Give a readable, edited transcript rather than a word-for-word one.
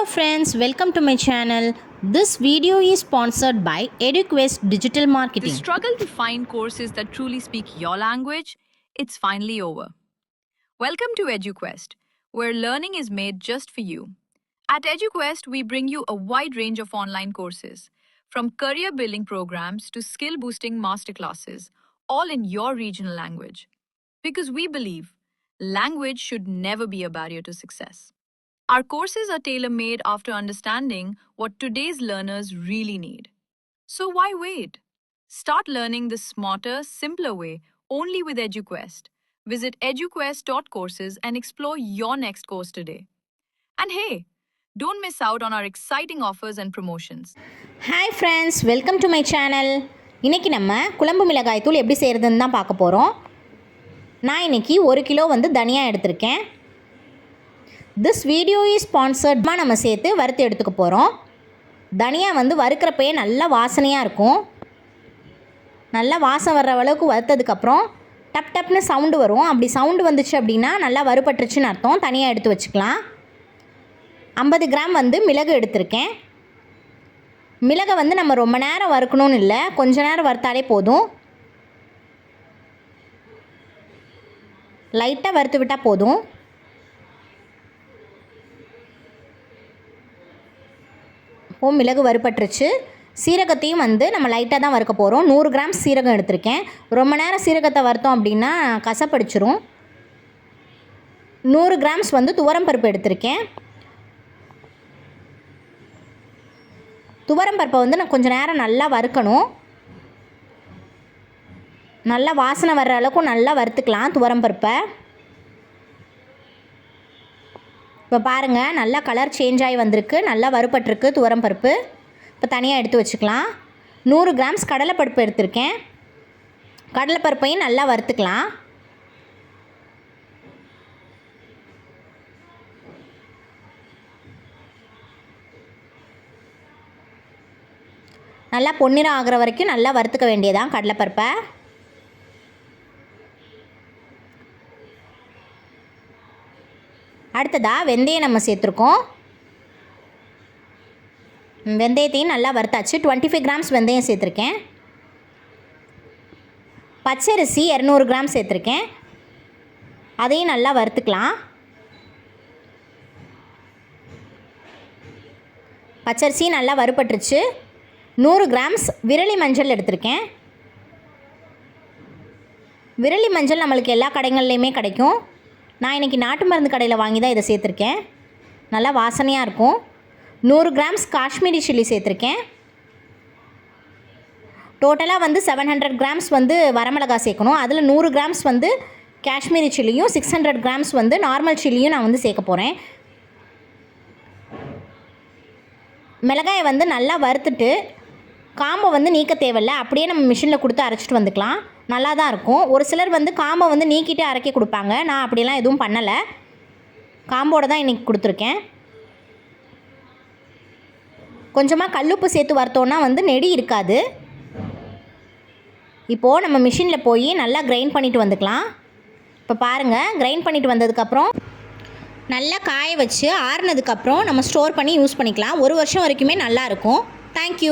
Hello friends, welcome to my channel. This video is sponsored by EduQuest Digital The Marketing. struggle to find courses that truly speak your language, it's finally over. Welcome to EduQuest, where learning is made just for you. At EduQuest, we bring you a wide range of online courses, from career building programs to skill boosting masterclasses, all in your regional language. Because we believe language should never be a barrier to success. Our courses are tailor made after understanding what today's learners really need. So why wait? Start learning the smarter, simpler way only with EduQuest. Visit eduquest.courses and explore your next course today. And hey, don't miss out on our exciting offers and promotions. Hi friends, welcome to my channel. இன்னைக்கு நம்ம குழம்பு மிளகாய் தூள் எப்படி செய்கிறதுன்னு தான் பார்க்க போகிறோம். நான் இன்னைக்கு 1 கிலோ தனியா எடுத்திருக்கேன். This video is sponsored நம்ம சேர்த்து வறுத்து எடுத்துக்க போகிறோம். தனியா வறுக்கிறப்பே நல்ல வாசனையாக இருக்கும். நல்ல வாசம் வர்ற அளவுக்கு வறுத்ததுக்கப்புறம் டப் டப்னு சவுண்டு வரும். அப்படி சவுண்டு வந்துச்சு அப்படின்னா நல்லா வறுபட்டுருச்சுன்னு அர்த்தம். தனியாக எடுத்து வச்சுக்கலாம். 50 கிராம் மிளகு எடுத்திருக்கேன். மிளகை நம்ம ரொம்ப நேரம் வறுக்கணும்னு இல்லை, கொஞ்ச நேரம் வறுத்தாலே போதும். லைட்டாக வறுத்து விட்டால் போதும். இப்போது மிளகு வறுபட்டுருச்சு. சீரகத்தையும் நம்ம லைட்டாக தான் வறுக்க போகிறோம். 100 கிராம் சீரகம் எடுத்திருக்கேன். ரொம்ப நேரம் சீரகத்தை வறுத்தோம் அப்படின்னா கசப்படிச்சிரும். 100 கிராம்ஸ் துவரம்பருப்பு எடுத்திருக்கேன். துவரம்பருப்பை நான் கொஞ்சம் நேரம் நல்லா வறுக்கணும். நல்லா வாசனை வர்ற அளவுக்கு நல்லா வறுத்துக்கலாம் துவரம்பருப்பை. இப்போ பாருங்கள், நல்லா கலர் சேஞ்ச் ஆகி வந்திருக்கு. நல்லா வறுபட்டிருக்கு துவரம்பருப்பு. இப்போ தனியாக எடுத்து வச்சுக்கலாம். 100 கிராம்ஸ் கடலைப்பருப்பு எடுத்திருக்கேன். கடலைப்பருப்பையும் நல்லா வறுத்துக்கலாம். நல்லா பொன்னிறம் ஆகிற வரைக்கும் நல்லா வறுத்துக்க வேண்டியதான் கடலைப்பருப்பை. அடுத்ததாக வெந்தயம் நம்ம சேர்த்துருக்கோம். வெந்தயத்தையும் நல்லா வறுத்தாச்சு. 25 கிராம்ஸ் வெந்தயம் சேர்த்துருக்கேன். பச்சரிசி 200 கிராம் சேர்த்துருக்கேன். அதையும் நல்லா வறுத்துக்கலாம். பச்சரிசி நல்லா வறுபட்டுருச்சு. 100 கிராம்ஸ் விரலி மஞ்சள் எடுத்திருக்கேன். விரலி மஞ்சள் நம்மளுக்கு எல்லா கடைகள்லையுமே கிடைக்கும். நான் இன்றைக்கி நாட்டு மருந்து கடையில் வாங்கி தான் இதை சேர்த்துருக்கேன். நல்லா வாசனையாக இருக்கும். 100 கிராம்ஸ் காஷ்மீரி சில்லி சேர்த்துருக்கேன். டோட்டலாக 700 கிராம்ஸ் வரமிளகா சேர்க்கணும். அதில் 100 கிராம்ஸ் காஷ்மீரி சில்லியும் 600 கிராம்ஸ் நார்மல் சில்லியும் நான் சேர்க்க போகிறேன். மிளகாயை நல்லா வறுத்துட்டு காம்பை நீக்க தேவையில்லை, அப்படியே நம்ம மிஷினில் கொடுத்து அரைச்சிட்டு வந்துக்கலாம். நல்லா தான் இருக்கும். ஒரு சிலர் காம்பை நீக்கிட்டு அரைக்க கொடுப்பாங்க. நான் அப்படிலாம் எதுவும் பண்ணலை. காம்போடு தான் இன்றைக்கி கொடுத்துருக்கேன். கொஞ்சமாக கல்லுப்பு சேர்த்து வறுத்தோன்னா நெடி இருக்காது. இப்போது நம்ம மிஷினில் போய் நல்லா கிரைண்ட் பண்ணிவிட்டு வந்துக்கலாம். இப்போ பாருங்கள், கிரைண்ட் பண்ணிவிட்டு வந்ததுக்கப்புறம் நல்லா காய வச்சு ஆறுனதுக்கப்புறம் நம்ம ஸ்டோர் பண்ணி யூஸ் பண்ணிக்கலாம். 1 வருஷம் வரைக்குமே நல்லாயிருக்கும். தேங்க்யூ.